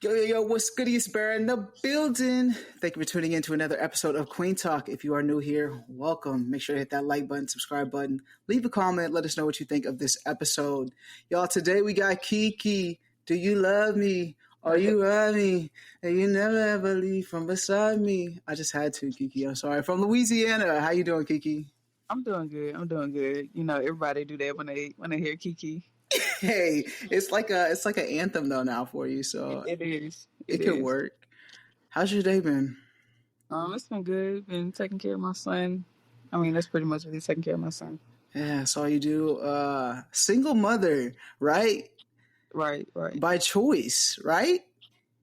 Yo, what's good? It's Bear in the building. Thank you for tuning in to another episode of Kueen Talk. If you are new here, welcome. Make sure to hit that like button, subscribe button, leave a comment, let us know what you think of this episode. Y'all, today we got Keke. Do you love me? Are you love me? And you never ever leave from beside me. I just had to, Keke. I'm sorry. From Louisiana. How you doing, Keke? I'm doing good. I'm doing good. You know, everybody do that when they hear Keke. Hey, it's like an anthem though now for you, so It is. it It could is. work. How's your day been? It's been good. Been taking care of my son. I mean, that's pretty much really taking care of my son. Yeah, that's all you do. Single mother, right? Right, right. By choice, right?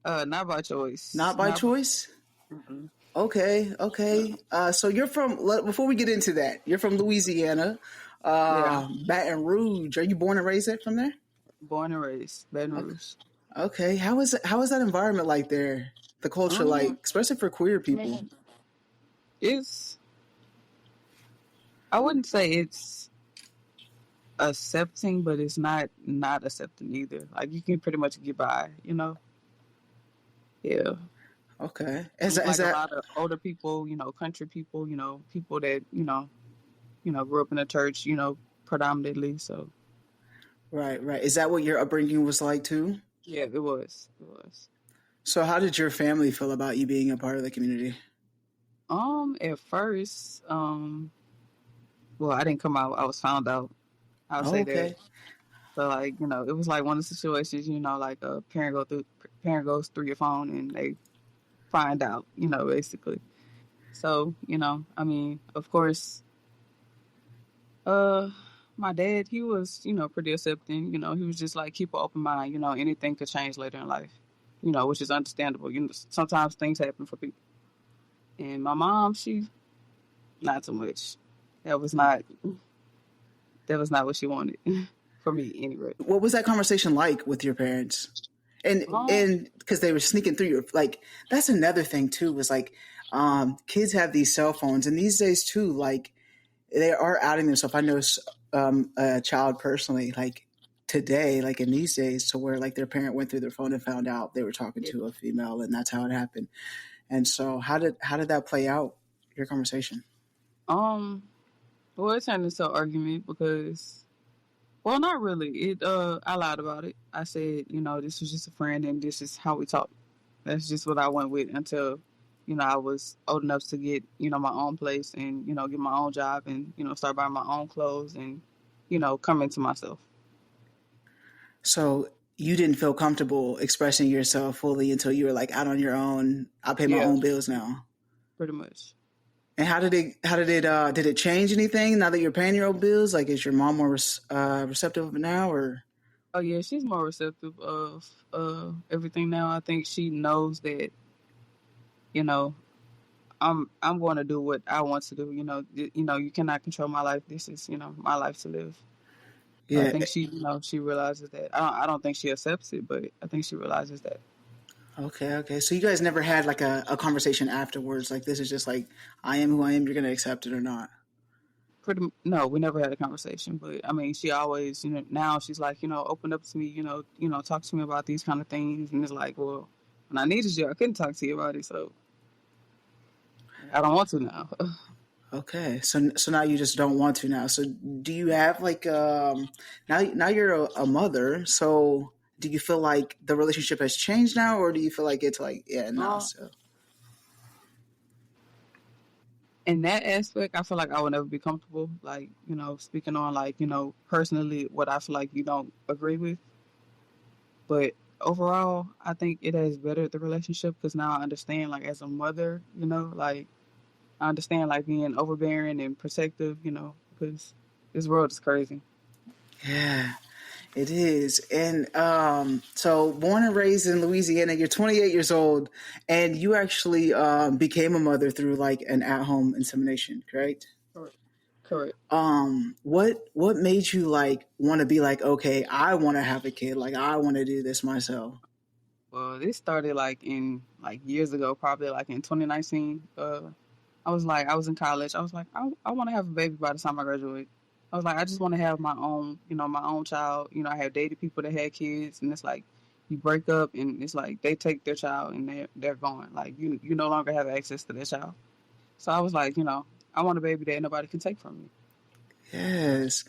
Not by choice. Not by Not by. choice? Mm-mm. Okay. So you're from, before we get into that, you're from Louisiana, Yeah. Baton Rouge. Are you born and raised from there? Born and raised, Baton Okay. Rouge. Okay. How is that environment like there? The culture, like, Um, especially for queer I people? mean, it's. I wouldn't say it's accepting, but it's not accepting either. Like you can pretty much get by. You know. Yeah. Okay. It's Is like a that lot of older people, country people, people that, grew up in the church, predominantly. So right, right. Is that what your upbringing was like too? yeah, it was. It was. So how did your family feel about you being a part of the community? At first, well, I didn't come out. I was found out. I'll Oh, say that. okay. So like, it was like one of the situations, like a parent goes through your phone and they find out, basically. So, I mean, of course, Uh, my dad, he was, pretty accepting. He was just like, keep an open mind. Anything could change later in life. Which is understandable. Sometimes things happen for people. And my mom, she not so much. That was not that was not what she wanted for me anyway. What was that conversation like with your parents? And Um, and because they were sneaking through your, like, that's another thing too, was like, kids have these cell phones, and these days too, like, they are outing themselves. I know a child personally, like, today, like in these days, to where like their parent went through their phone and found out they were talking yeah. to a female, and that's how it happened. And so how did that play out, your conversation? Um, well, it turned into an argument because, well, not really. I lied about it. I said, this was just a friend and this is how we talk. That's just what I went with until, I was old enough to get, my own place and, get my own job and, start buying my own clothes and, come into myself. So you didn't feel comfortable expressing yourself fully until you were like out on your own. I pay my Yeah, own bills now. pretty much. And did it change anything now that you're paying your own bills? Like, is your mom more receptive now, or? Oh, yeah, she's more receptive of everything now. I think she knows that, you know, I'm going to do what I want to do. You cannot control my life. This is, my life to live. So I Yeah. think she realizes that. I don't think she accepts it, but I think she realizes that. Okay. So you guys never had like a conversation afterwards, like, this is just like, I am who I am, you're gonna accept it or not? No, we never had a conversation, but I mean, she always, now she's like, open up to me, talk to me about these kind of things, and it's like, well, when I needed you, I couldn't talk to you about it, so I don't want to now. Okay. So now you just don't want to now. So do you have like, now you're a mother, so do you feel like the relationship has changed now, or do you feel like it's like, yeah, no, Um, so in that aspect, I feel like I would never be comfortable, like, speaking on, like, personally, what I feel like you don't agree with. But overall, I think it has bettered the relationship because now I understand, like, as a mother, like, I understand, like, being overbearing and protective, because this world is crazy. yeah. It is. And so born and raised in Louisiana, you're 28 years old, and you actually became a mother through like an at-home insemination, correct? Correct. Correct. What made you like want to be like, okay, I want to have a kid, like I want to do this myself? Well, this started, like, in, like, years ago, probably, like, in 2019. I was in college. I was like, I want to have a baby by the time I graduate. I was like, I just want to have my own child. I have dated people that had kids, and it's like, you break up and it's like they take their child and they're gone. Like you no longer have access to their child. So I was like, I want a baby that nobody can take from me. Yes.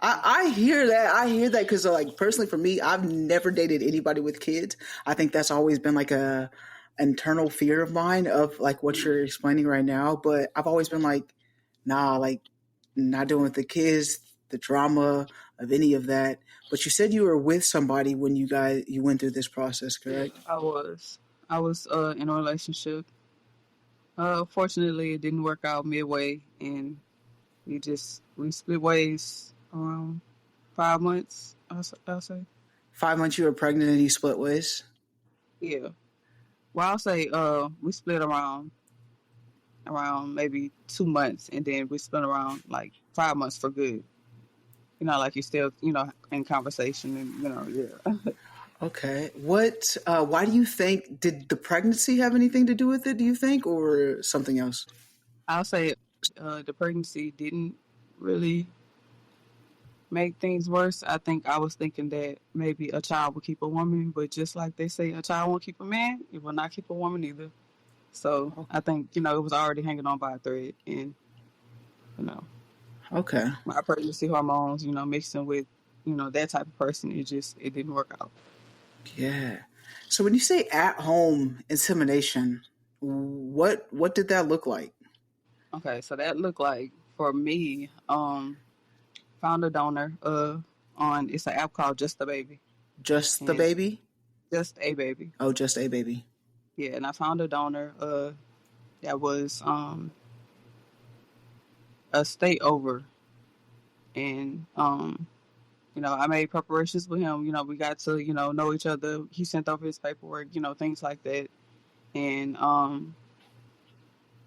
I hear that. I hear that because, like, personally for me, I've never dated anybody with kids. I think that's always been like a internal fear of mine of like what you're explaining right now. But I've always been like, nah, like not doing with the kids, the drama of any of that. But you said you were with somebody when you went through this process, Yeah, correct? I was in a relationship. Fortunately, it didn't work out midway, and we split ways around 5 months. I'll say. 5 months you were pregnant and you split ways. Yeah. Well, I'll say we split around maybe 2 months, and then we spent around like 5 months for good. Like you're still in conversation, and yeah. Okay. What? Why do you think? Did the pregnancy have anything to do with it? Do you think, or something else? I'll say the pregnancy didn't really make things worse. I think I was thinking that maybe a child will keep a woman, but just like they say, a child won't keep a man, it will not keep a woman either. So I think it was already hanging on by a thread, and you know Okay. my pregnancy hormones, mixing with that type of person, it didn't work out. Yeah. So when you say at home insemination, what did that look like? Okay, so that looked like for me, found a donor on it's an app called Just a Baby, Just the and baby? just a baby. Oh, just a baby. Yeah, and I found a donor that was a state over, and I made preparations with him. We got to know each other. He sent over his paperwork, things like that, and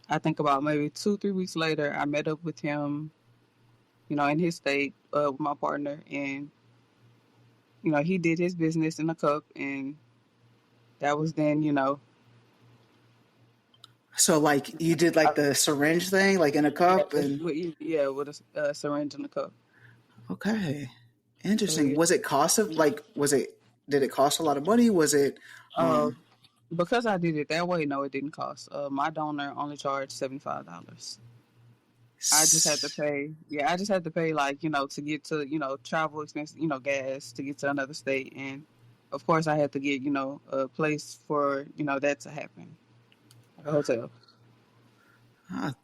I think about maybe 2-3 weeks later, I met up with him, in his state with my partner, and he did his business in a cup, and that was then. So like you did I, like the syringe thing, like in a yeah, cup, and with a syringe in the cup. okay, So interesting. yeah. Was it cost of like? Was it? Did it cost a lot of money? Was it? Uh, Um, because I did it that way, no, it didn't cost. My donor only charged $75. I just had to s- pay. Yeah, I just had to pay like to get to travel expenses, gas to get to another state, and of course I had to get a place for that to happen, like a hotel.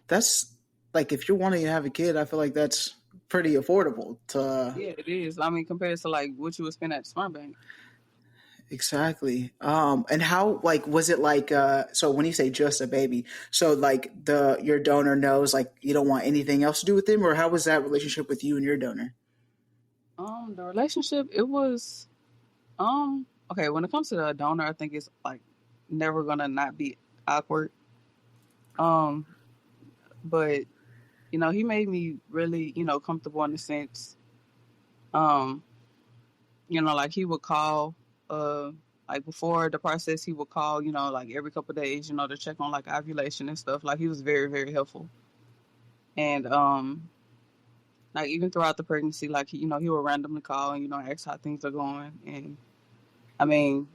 that's like if you're wanting to have a kid, I feel like that's pretty affordable to. Yeah, it is. I mean, compared to like what you would spend at the smart bank. Exactly. And how like was it like so when you say just a baby, so like the your donor knows like you don't want anything else to do with him, or how was that relationship with you and your donor? The relationship, it was okay. When it comes to the donor, I think it's like never gonna not be awkward. Um, but he made me really comfortable in the sense, um, like he would call, like before the process, he would call, like every couple of days, to check on like ovulation and stuff. Like he was very, very helpful. And like even throughout the pregnancy, like he would randomly call and ask how things are going. And I mean,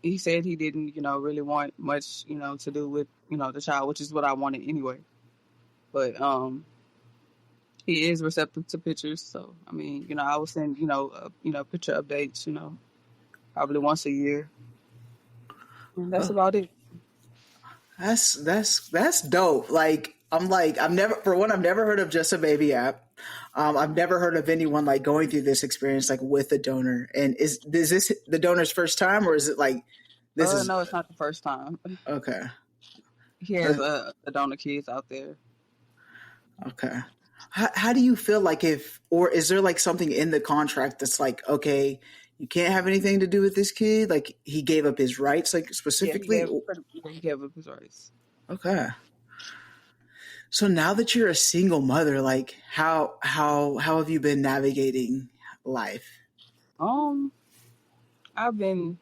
he said he didn't, really want much, to do with the child, which is what I wanted anyway. But he is receptive to pictures, so I mean, I will send picture updates, probably once a year, and that's Oh, about it. that's dope. Like I've never for one I've never heard of just a baby app. I've never heard of anyone like going through this experience like with a donor. And is this the donor's first time, or is it like this is No, it's not the first time. okay? He has Uh, a donor kids out there. Okay. How do you feel like if, or is there like something in the contract that's like, okay, you can't have anything to do with this kid? Like he gave up his rights, like Yeah, specifically? he gave up his rights. Okay. So now that you're a single mother, like how have you been navigating life? Um, I've been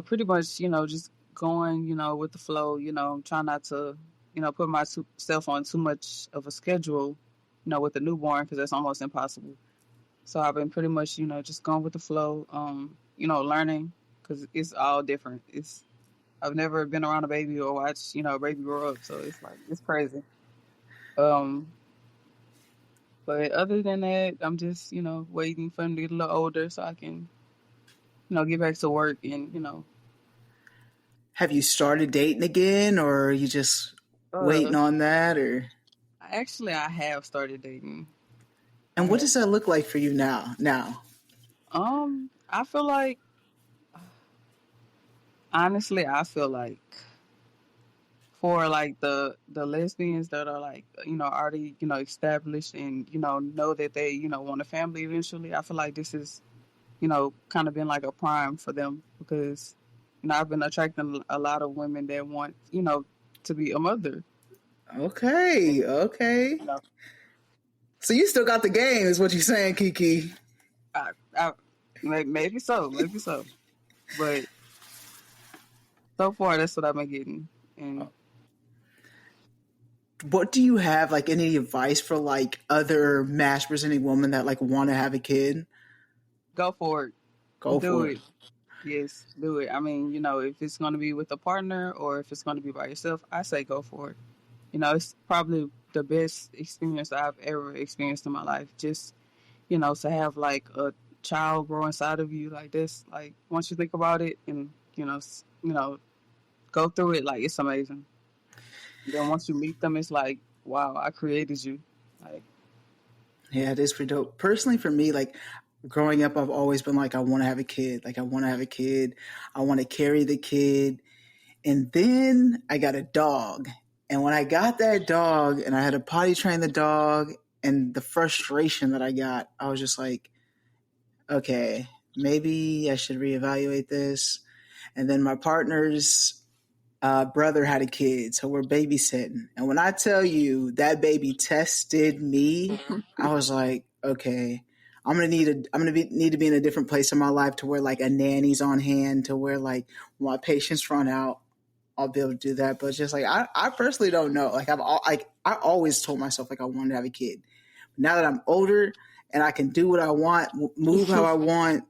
pretty much, just going, with the flow. Trying not to, put myself on too much of a schedule, with the newborn because that's almost impossible. So I've been pretty much, just going with the flow, learning because it's all different. I've never been around a baby or watched, a baby grow up. So it's like, it's crazy. Um, but other than that, I'm just, waiting for them to get a little older so I can, get back to work and, Have you started dating again, or are you just waiting uh, on that? Or I have started dating. I and what have. does that look like for you now? I feel like, honestly, I feel like for like the lesbians that are like already established and know that they want a family eventually, I feel like this is kind of been like a prime for them because I've been attracting a lot of women that want to be a mother. Okay, And, okay. you know, So you still got the game, is what you're saying, Keke. I maybe so, maybe so, but so far that's what I've been getting. And What do you have, like, any advice for like other match presenting women that like want to have a kid? go for it, Go do for it. it. Yes, do it. I mean, if it's going to be with a partner or if it's going to be by yourself, I say go for it. It's probably the best experience I've ever experienced in my life. Just, to have like a child grow inside of you like this, like once you think about it and, go through it, like it's amazing. Then once you meet them, it's like, wow, I created you. Like, Yeah, it is pretty dope. Personally, for me, like growing up, I've always been like, I want to have a kid. Like, I want to have a kid. I want to carry the kid. And then I got a dog. And when I got that dog and I had to potty train the dog and the frustration that I got, I was just like, okay, maybe I should reevaluate this. And then my partner's brother had a kid, so we're babysitting. And when I tell you that baby tested me, I was like, okay, need to be in a different place in my life to where like a nanny's on hand, to where like when my patients run out, I'll be able to do that. But it's just like I personally don't know. I always told myself like I wanted to have a kid. Now that I'm older and I can do what I want, move how I want,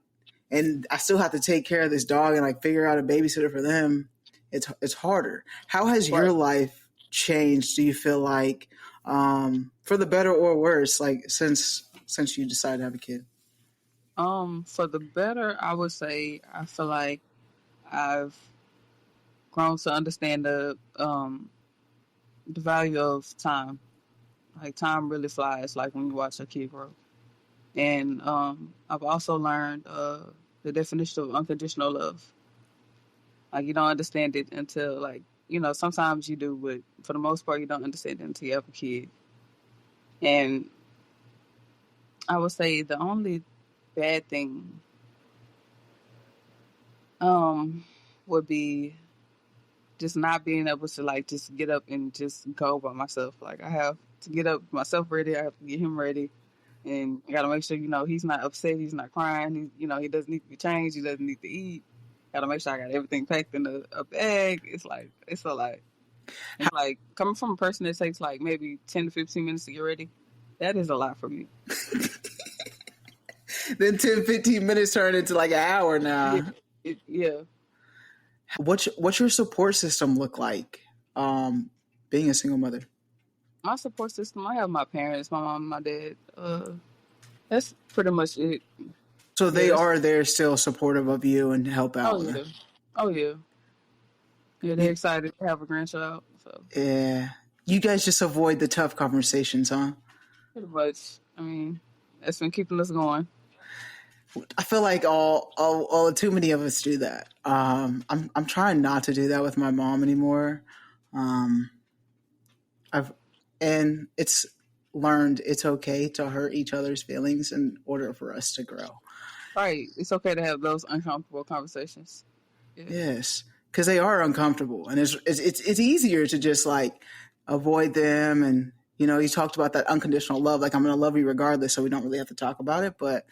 and I still have to take care of this dog and like figure out a babysitter for them, it's harder. How has your right. life changed? Do you feel like for the better or worse, like since you decided to have a kid? For the better, I would say I feel like I've grown to understand the value of time. Like time really flies, like when you watch a kid grow. And I've also learned the definition of unconditional love. Like you don't understand it until like sometimes you do, but for the most part you don't understand it until you have a kid. And I would say the only bad thing um would be just not being able to like just get up and just go by myself. Like I have to get up myself ready. I have to get him ready, and I got to make sure he's not upset. He's not crying. He doesn't need to be changed. He doesn't need to eat. Got to make sure I got everything packed in a bag. It's like it's a lot. And like coming from a person that takes like maybe 10 to 15 minutes to get ready, that is a lot for me. Then 10, 15 minutes turn into like an hour Yeah, now. yeah. What's your support system look like? Being a single mother. My support system. I have my parents, my mom, my dad. That's pretty much it. So Yeah, they that's are there still supportive of you and help oh out. yeah, oh yeah, yeah. They're You, excited to have a grandchild. So yeah. You guys just avoid the tough conversations, huh? pretty much. I mean, that's been keeping us going. I feel like all too many of us do that. I'm trying not to do that with my mom anymore. Um, I've and it's learned it's okay to hurt each other's feelings in order for us to grow. Right. It's okay to have those uncomfortable conversations. Yeah. Yes, because they are uncomfortable, and it's easier to just like avoid them. And you talked about that unconditional love, like I'm going to love you regardless, so we don't really have to talk about it. But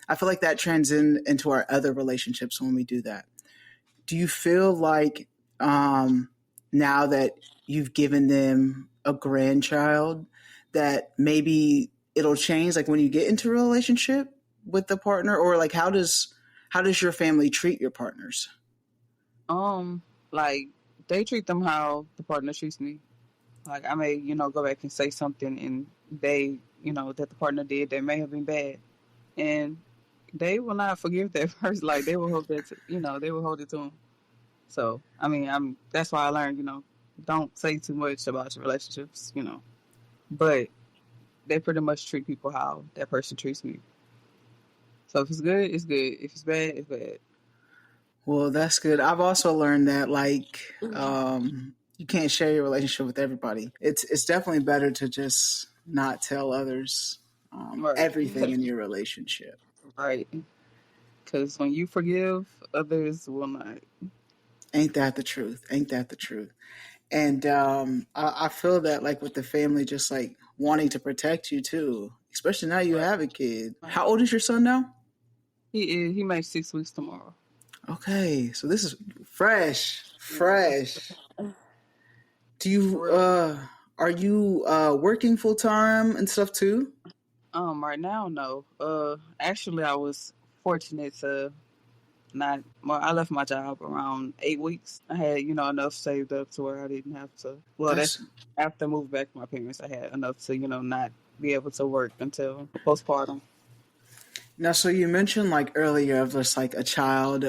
I feel like that transcends into our other relationships when we do that. Do you feel like now that you've given them a grandchild, that maybe it'll change, like when you get into a relationship? with the partner, or like how does your family treat your partners? Um, like they treat them how the partner treats me. Like I may, go back and say something, and they, that the partner did that may have been bad, and they will not forgive that person. Like they will hold that, they will hold it to them. So I mean, that's why I learned, don't say too much about your relationships, but they pretty much treat people how that person treats me. So if it's good, it's good. If it's bad, it's bad. Well, that's good. I've also learned that like you can't share your relationship with everybody. It's definitely better to just not tell others Right. everything in your relationship. Right. Because when you forgive, others will not. Ain't that the truth? Ain't that the truth? And I feel that like with the family, just like wanting to protect you too, especially now you Right. have a kid. How old is your son now? He makes 6 weeks tomorrow. Okay, so this is fresh, Yeah. fresh. Do you Real. are you working full time and stuff too? Right now, no. Actually, I was fortunate to not. Well, I left my job around 8 weeks. I had, enough saved up to where I didn't have to. Well, That's that's after I moved back to my parents. I had enough to, not be able to work until postpartum. now. So you mentioned like earlier of just like a child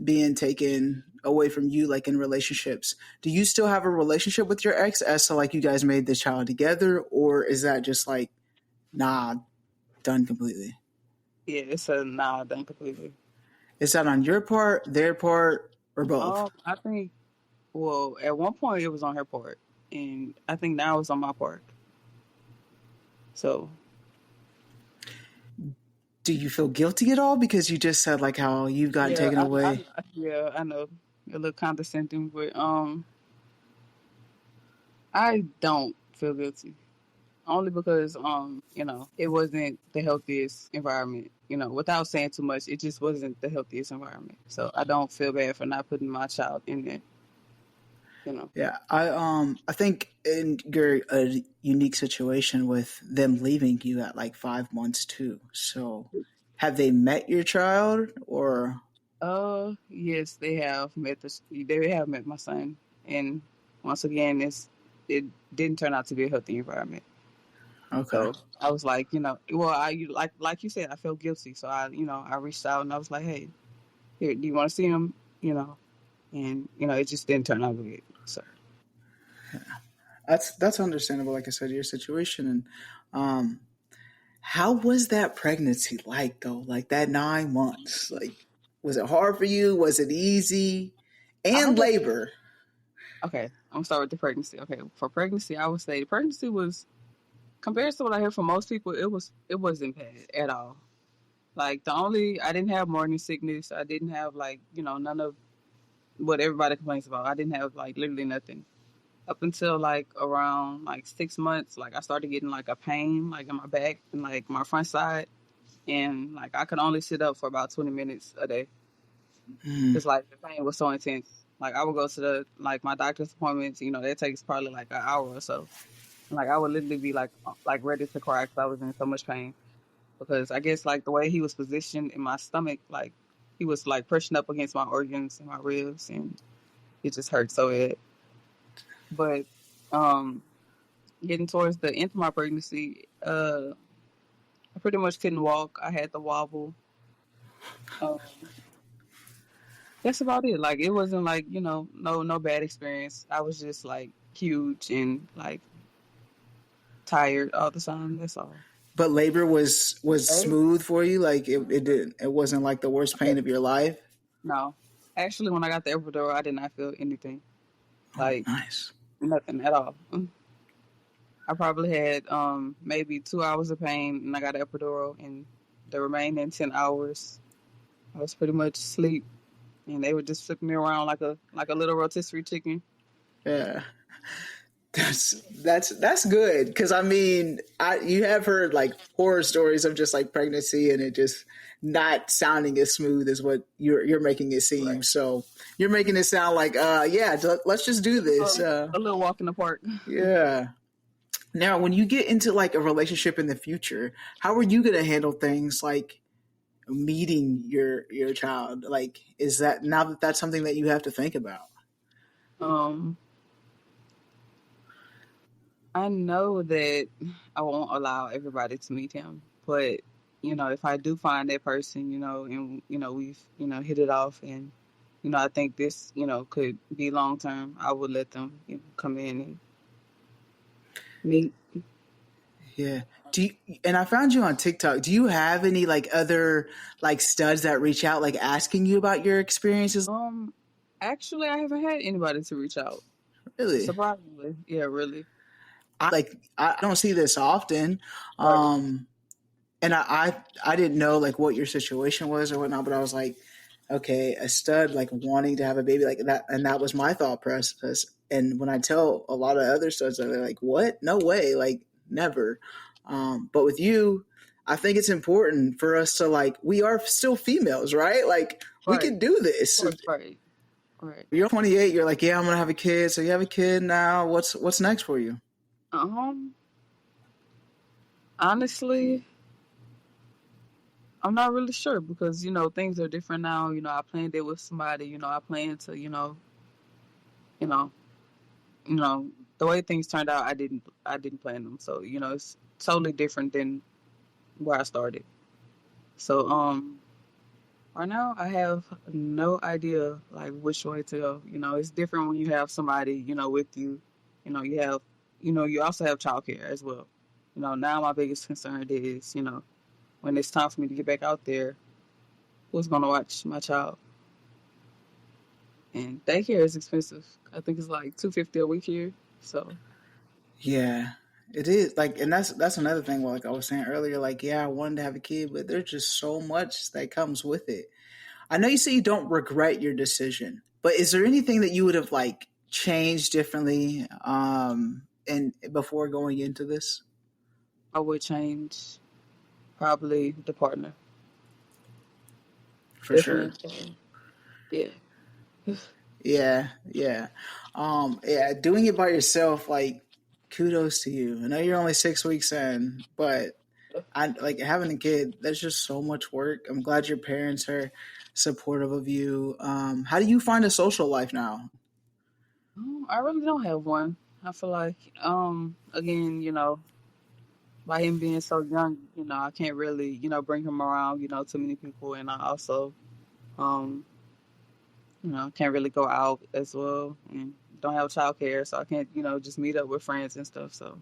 being taken away from you, like in relationships. Do you still have a relationship with your ex, as to like you guys made this child together, or is that just like nah, done completely? Yeah, it's a nah done completely. Is that on your part, their part, or both? I think. Well, at one point it was on her part, and I think now it's on my part. So, Do you feel guilty at all because you just said like how you've gotten yeah, taken away? yeah, I know a little condescending, but I don't feel guilty only because it wasn't the healthiest environment. Without saying too much, it just wasn't the healthiest environment. So I don't feel bad for not putting my child in there. You know. Yeah, I think in you're a unique situation with them leaving you at like 5 months too. So have they met your child or Yes, they have met my son, and once again, it didn't turn out to be a healthy environment. okay. So I was like, well, like you said, I felt guilty, so I reached out and I was like, hey, here, do you want to see him? And it just didn't turn out good. So That's understandable, like I said, your situation. And how was that pregnancy like though? Like that 9 months? Like was it hard for you? Was it easy? I And would labor. okay. I'm gonna start with the pregnancy. Okay, for pregnancy, I would say the pregnancy was compared to what I hear from most people, it wasn't bad at all. Like I didn't have morning sickness. I didn't have like none of what everybody complains about. I didn't have like literally nothing up until like around like 6 months. Like I started getting like a pain like in my back and like my front side, and like I could only sit up for about 20 minutes a day Mm, because like the pain was so intense. Like I would go to the like my doctor's appointments. That takes probably like an hour or so. And, like I would literally be like ready to cry because I was in so much pain. Because I guess like the way he was positioned in my stomach, like he was like pushing up against my organs and my ribs, and it just hurt so bad. But um, getting towards the end of my pregnancy, I pretty much couldn't walk. I had to wobble. Um, that's about it. Like it wasn't like no bad experience. I was just like huge and like tired all the time. That's all. but labor was Hey, smooth for you. Like it wasn't like the worst pain okay. of your life. No, actually, when I got the epidural, I did not feel anything. Oh, Like nice. nothing at all. I probably had maybe 2 hours of pain, and I got an epidural, and the remaining 10 hours, I was pretty much asleep, and they would just flip me around like a little rotisserie chicken. Yeah. That's good because I mean you have heard like horror stories of just like pregnancy and it just not sounding as smooth as what you're making it seem. Right. So you're making it sound like yeah, let's just do this. A little walk in the park. Yeah. Now, when you get into like a relationship in the future, how are you going to handle things like meeting your child? Like, is that now that that's something that you have to think about? Um, I know that I won't allow everybody to meet him, but if I do find that person, and we've hit it off, and I think this could be long term, I would let them come in and meet. Yeah. Do you, and I found you on TikTok. Do you have any like other like studs that reach out like asking you about your experiences? Actually, I haven't had anybody to reach out. Really? Surprisingly, yeah, really. I don't see this often. Right, And I didn't know like what your situation was or whatnot, but I was like, okay, a stud like wanting to have a baby like that, and that was my thought process. And when I tell a lot of other studs, they're like, "What? No way! Like never." But with you, I think it's important for us to like we are still females, right? Like we right, can do of this. course, right, right. You're 28. You're like, yeah, I'm gonna have a kid. So you have a kid now. What's next for you? Um, Honestly, I'm not really sure because things are different now. I planned it with somebody. I plan to you know you know the way things turned out. I didn't plan them, so it's totally different than where I started. So right now I have no idea like which way to go. It's different when you have somebody with you. You have you also have childcare as well. Now my biggest concern is when it's time for me to get back out there, who's gonna watch my child? And daycare is expensive. I think it's like $250 a week here. So Yeah, it is like, and that's another thing. Like I was saying earlier, like yeah, I wanted to have a kid, but there's just so much that comes with it. I know you say you don't regret your decision, but is there anything that you would have like changed differently, and before going into this? I would change probably the partner. For sure. Definitely. Yeah. Yeah, yeah, yeah. Doing it by yourself, like, kudos to you. I know you're only 6 weeks in, but I like having a kid. There's just so much work. I'm glad your parents are supportive of you. How do you find a social life now? I really don't have one. I feel like, again, by him being so young, I can't really, bring him around, too many people. And I also, um, can't really go out as well and don't have childcare. So I can't, just meet up with friends and stuff. So,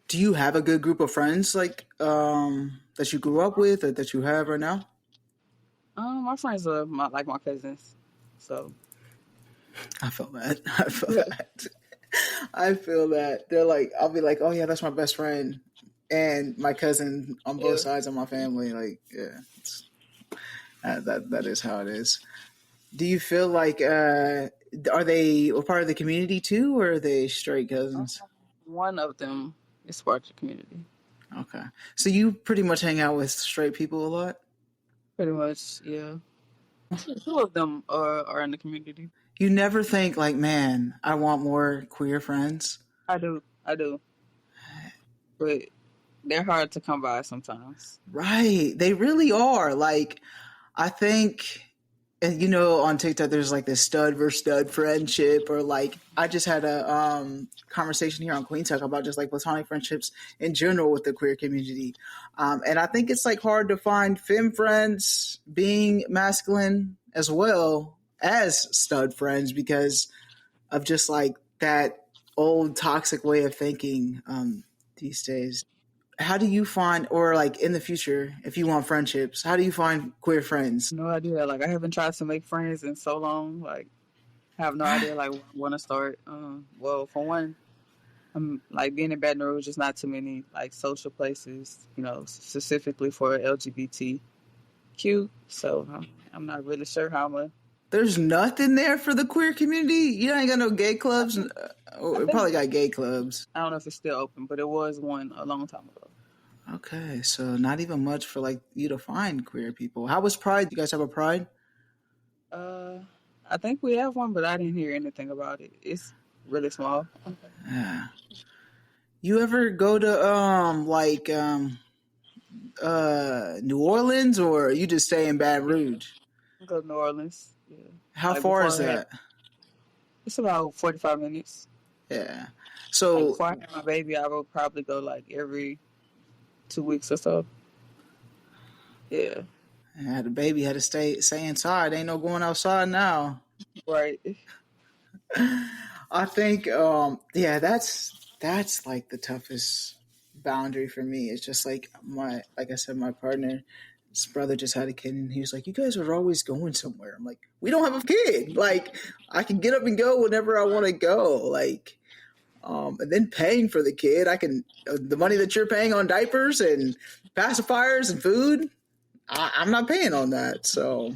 Do you have a good group of friends like that you grew up with or that you have right now? my friends are like my cousins. So, I feel that. I feel yeah. that. I feel that. They're like, I'll be like, oh yeah, that's my best friend, and my cousin on both Yeah. sides of my family. Like, yeah, that is how it is. Do you feel like are they a part of the community too, or are they straight Um, cousins? One of them is part of the community. Okay, so you pretty much hang out with straight people a lot. Pretty much, yeah. Two of them are in the community. You never think like, man, I want more queer friends. I do, but they're hard to come by sometimes. Right. They really are. Like, I think, and on TikTok, there's like this stud versus stud friendship, or like, I just had a conversation here on Kueen Talk about just like platonic friendships in general with the queer community. And I think it's like hard to find femme friends being masculine as well as stud friends because of just like that old toxic way of thinking these days. How do you find, or like in the future, if you want friendships, how do you find queer friends? No idea. Like I haven't tried to make friends in so long. Like I have no idea. Like where I want to start. Well, for one, I'm like being in Baton Rouge. Just not too many like social places. Specifically for LGBTQ. So I'm not really sure how I'm gonna. There's nothing there for the queer community. You ain't got no gay I clubs. think I Oh, it think probably got gay clubs. I don't know if it's still open, but it was one a long time ago. Okay, so not even much for like you to find queer people. How was Pride? You guys have a Pride? Uh, I think we have one, but I didn't hear anything about it. It's really small. Yeah. You ever go to New Orleans, or you just stay in Baton Yeah, Rouge? go to New Orleans. Yeah, How like far is before I had, that? it's about 45 minutes. Yeah. Like So before I had my baby, I would probably go like every 2 weeks or so. Yeah, I had a baby, had to stay inside. Ain't no going outside now. right. I think yeah, that's like the toughest boundary for me. It's just like I said, my partner, his brother just had a kid, and he was like, "You guys are always going somewhere." I'm like, "We don't have a kid. Like, I can get up and go whenever I want to go." Like, and then paying for the kid, I can the money that you're paying on diapers and pacifiers and food. I'm not paying on that. So,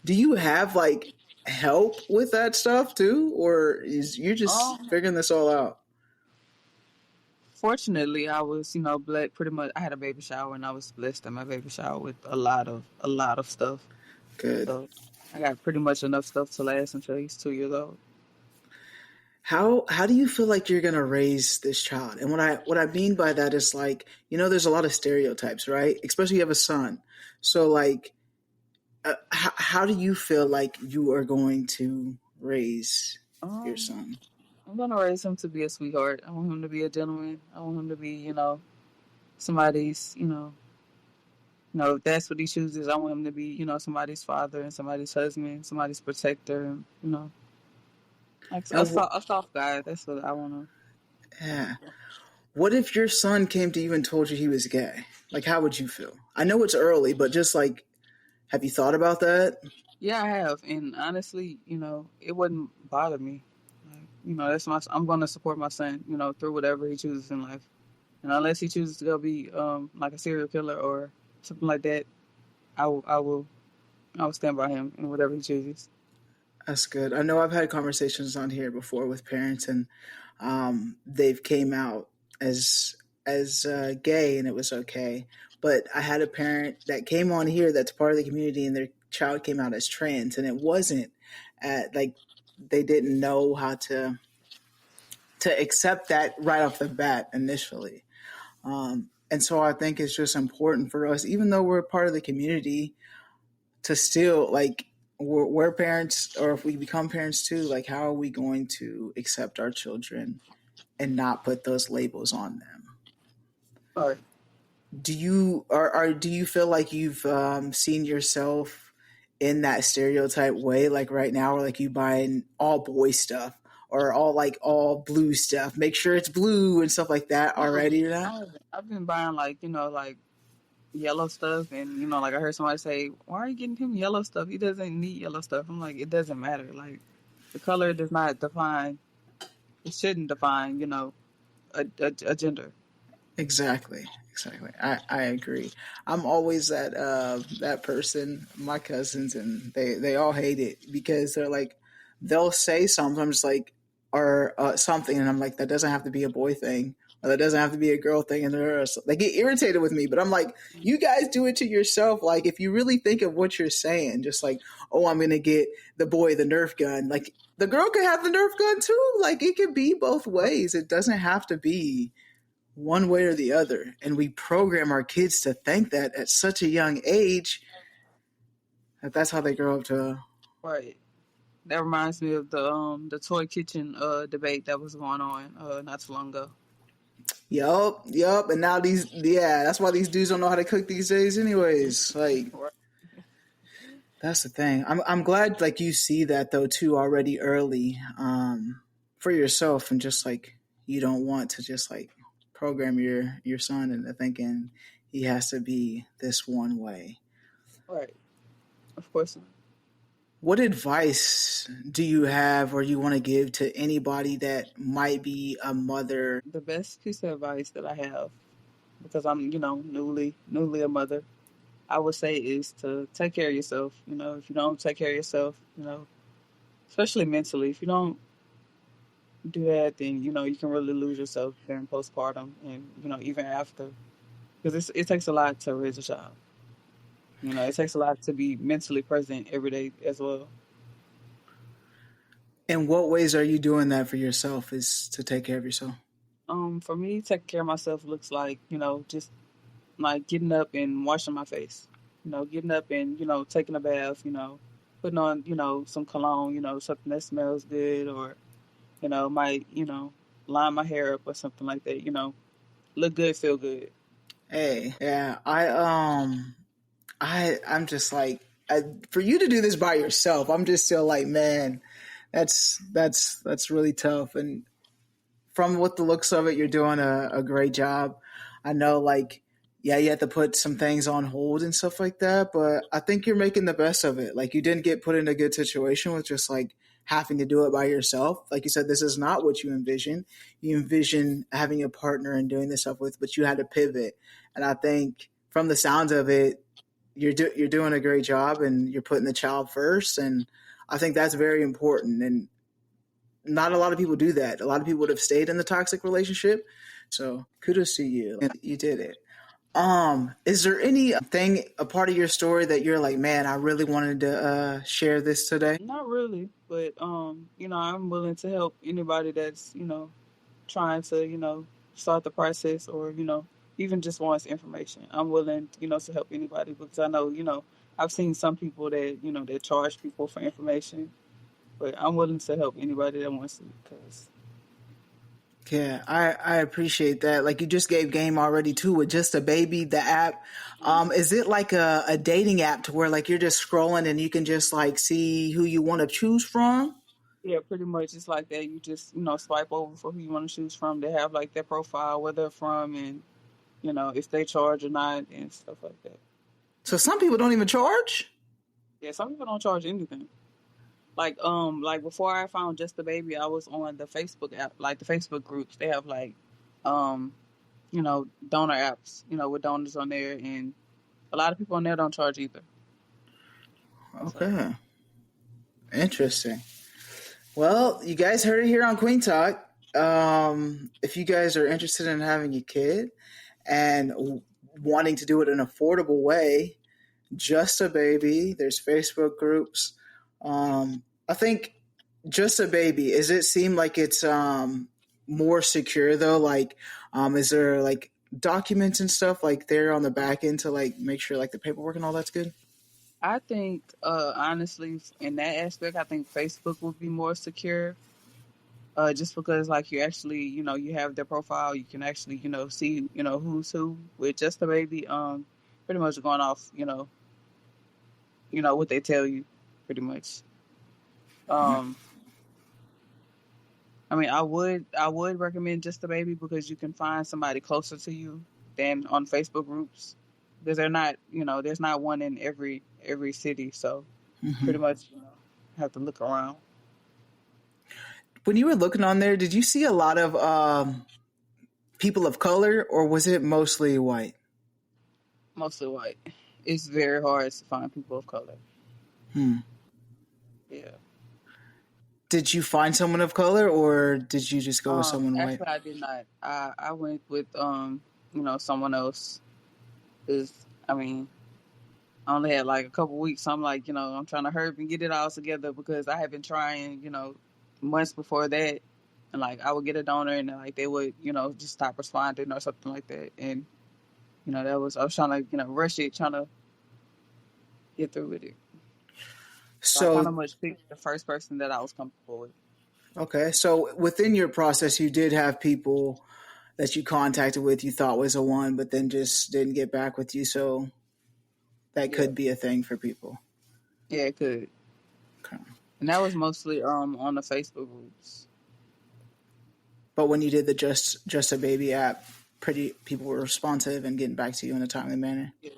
do you have like help with that stuff too, or is you just Um, figuring this all out? Fortunately, I was, pretty much. I had a baby shower, and I was blessed in my baby shower with a lot of stuff. Good. So I got pretty much enough stuff to last until he's 2 years old. How do you feel like you're gonna raise this child? And what I mean by that is like, there's a lot of stereotypes, right? Especially you have a son. So like, how do you feel like you are going to raise your Um, son? I'm gonna raise him to be a sweetheart. I want him to be a gentleman. I want him to be, somebody's, if that's what he chooses. I want him to be, somebody's father and somebody's husband, somebody's protector, and like And a soft guy. That's what I want to. yeah, what if your son came to you and told you he was gay? Like, how would you feel? I know it's early, but just like, have you thought about that? Yeah, I have, and honestly, it wouldn't bother me. Like, that's my. I'm gonna support my son, through whatever he chooses in life, and unless he chooses to go be like a serial killer or something like that, I will stand by him in whatever he chooses. That's good. I know I've had conversations on here before with parents, and they've came out as gay, and it was okay. But I had a parent that came on here that's part of the community, and their child came out as trans, and it wasn't like they didn't know how to accept that right off the bat initially. And so I think it's just important for us, even though we're part of the community, to still like we're parents, or if we become parents too, like how are we going to accept our children and not put those labels on them? All right. Do you feel like you've seen yourself in that stereotype way, like right now, or like you buying all boy stuff or all blue stuff, make sure it's blue and stuff like that No, already or not? I've been buying like like yellow stuff, and like I heard somebody say, "Why are you getting him yellow stuff? He doesn't need yellow stuff." I'm like, it doesn't matter. Like the color does not define. It shouldn't define, a gender. Exactly. Exactly. I agree. I'm always that person, my cousins, and they all hate it because they're like, they'll say sometimes like, or something, and I'm like, that doesn't have to be a boy thing, or that doesn't have to be a girl thing, and they get irritated with me. But I'm like, you guys do it to yourself. Like, if you really think of what you're saying, just like, oh, I'm gonna get the boy the Nerf gun. Like, the girl could have the Nerf gun too. Like, it could be both ways. It doesn't have to be one way or the other. And we program our kids to think that at such a young age, that's how they grow up to. Right. That reminds me of the toy kitchen debate that was going on not too long ago. Yup. And now that's why these dudes don't know how to cook these days, anyways. Like, Right. that's the thing. I'm glad like you see that though too already early, for yourself, and just like you don't want to just like program your son into thinking he has to be this one way. Right. Of course. What advice do you have or you want to give to anybody that might be a mother? The best piece of advice that I have, because I'm, newly a mother, I would say is to take care of yourself. If you don't take care of yourself, especially mentally, if you don't do that, then you can really lose yourself during postpartum, and even after, because it takes a lot to raise a child. It takes a lot to be mentally present every day as well. In what ways are you doing that for yourself is to take care of yourself? For me, taking care of myself looks like just like getting up and washing my face. Getting up and taking a bath. Putting on some cologne. Something that smells good, or might line my hair up or something like that. Look good, feel good. Hey, yeah, I'm just like, for you to do this by yourself, I'm just still like, man, that's really tough. And from what the looks of it, you're doing a great job. I know, like, yeah, you had to put some things on hold and stuff like that, but I think you're making the best of it. Like, you didn't get put in a good situation with just like having to do it by yourself. Like you said, this is not what you envision. You envision having a partner and doing this stuff with, but you had to pivot. And I think from the sounds of it, you're doing a great job and you're putting the child first. And I think that's very important. And not a lot of people do that. A lot of people would have stayed in the toxic relationship. So kudos to you. You did it. Is there anything, a part of your story that you're like, man, I really wanted to share this today? Not really, but I'm willing to help anybody that's trying to start the process, or even just wants information. I'm willing to help anybody, because I know I've seen some people that that charge people for information, but I'm willing to help anybody that wants it, because Yeah, I appreciate that. Like you just gave game already too with just a baby, the app. Is it like a dating app to where like you're just scrolling and you can just like see who you want to choose from? yeah, pretty much it's like that. You just swipe over for who you want to choose from. They have like their profile, where they're from, and if they charge or not, and stuff like that. So some people don't even charge. Yeah, some people don't charge anything. Like before I found Just the Baby, I was on the Facebook app, like the Facebook groups. They have like um donor apps, with donors on there, and a lot of people on there don't charge either. So Okay, interesting. Well, you guys heard it here on Queen Talk. If you guys are interested in having a kid and wanting to do it in an affordable way, just a baby. There's Facebook groups. I think just a baby. Is it seem like it's more secure though? Like, is there like documents and stuff like there on the back end to like make sure like the paperwork and all that's good? I think, honestly, in that aspect, I think Facebook would be more secure. Just because, like, you actually, you have their profile, you can actually, see, who's who with Just the Baby. Pretty much going off, what they tell you, pretty much. Um, I mean, I would recommend Just the Baby, because you can find somebody closer to you than on Facebook groups, because they're not, there's not one in every city, so Mm-hmm. pretty much have to look around. When you were looking on there, did you see a lot of people of color or was it mostly white? Mostly white. It's very hard to find people of color. Hmm. Yeah. Did you find someone of color or did you just go with someone white? Actually, I did not. I went with someone else. Cause I mean, I only had like a couple weeks. So I'm like, I'm trying to hurry up and get it all together, because I had been trying, months before that, and like I would get a donor, and like they would, just stop responding or something like that, and that was, I was trying to, rush it, trying to get through with it. So I kind of So, much picked the first person that I was comfortable with. okay. So within your process, you did have people that you contacted with you thought was a one, but then just didn't get back with you. So that Yeah, could be a thing for people. yeah, it could, Okay. and that was mostly on the Facebook groups. But when you did the just a baby app, pretty people were responsive and getting back to you in a timely manner. Yeah.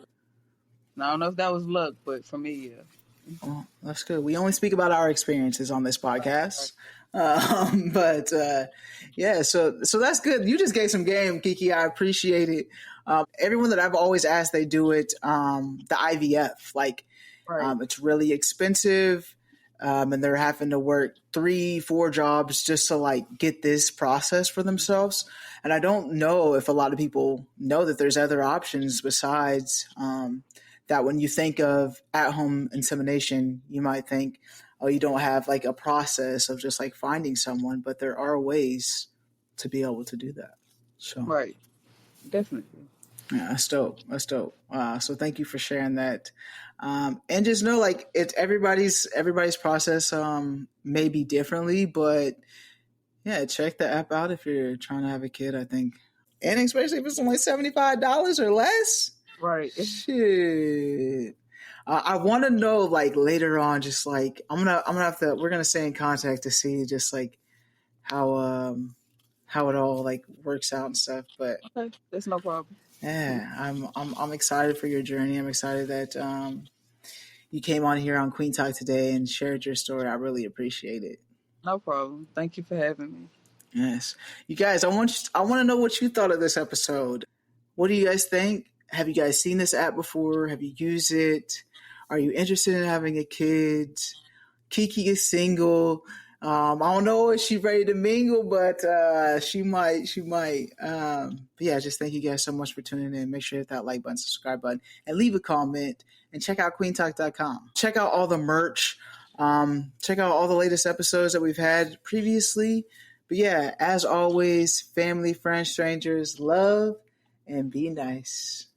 And I don't know if that was luck, but for me, yeah. Well, that's good. We only speak about our experiences on this Right, right. podcast. But yeah, so that's good. You just gave some game, Kiki. I appreciate it. Everyone that I've always asked, they do it. The IVF, like Right. it's really expensive, and they're having to work 3, 4 jobs just to like get this process for themselves. And I don't know if a lot of people know that there's other options besides that. When you think of at-home insemination, you might think, oh, you don't have like a process of just like finding someone, but there are ways to be able to do that. So Right. Definitely. Yeah, that's dope. That's dope. So thank you for sharing that. And just know, like, it's everybody's process may be differently, but yeah, check the app out if you're trying to have a kid. I think, and especially if it's only $75 or less. Right. Shit. I want to know, like, later on, just like I'm gonna have to. We're gonna stay in contact to see just like how it all like works out and stuff. But Okay, that's no problem. yeah, I'm excited for your journey. I'm excited that you came on here on Queen Talk today and shared your story. I really appreciate it. No problem. Thank you for having me. Yes, you guys. I want to know what you thought of this episode. What do you guys think? Have you guys seen this app before? Have you used it? Are you interested in having a kid? Keke is single. I don't know if she's ready to mingle, but she might. She might. But yeah, just thank you guys so much for tuning in. Make sure to hit that like button, subscribe button, and leave a comment. And check out queentalk.com. Check out all the merch. Check out all the latest episodes that we've had previously. But yeah, as always, family, friends, strangers, love, and be nice.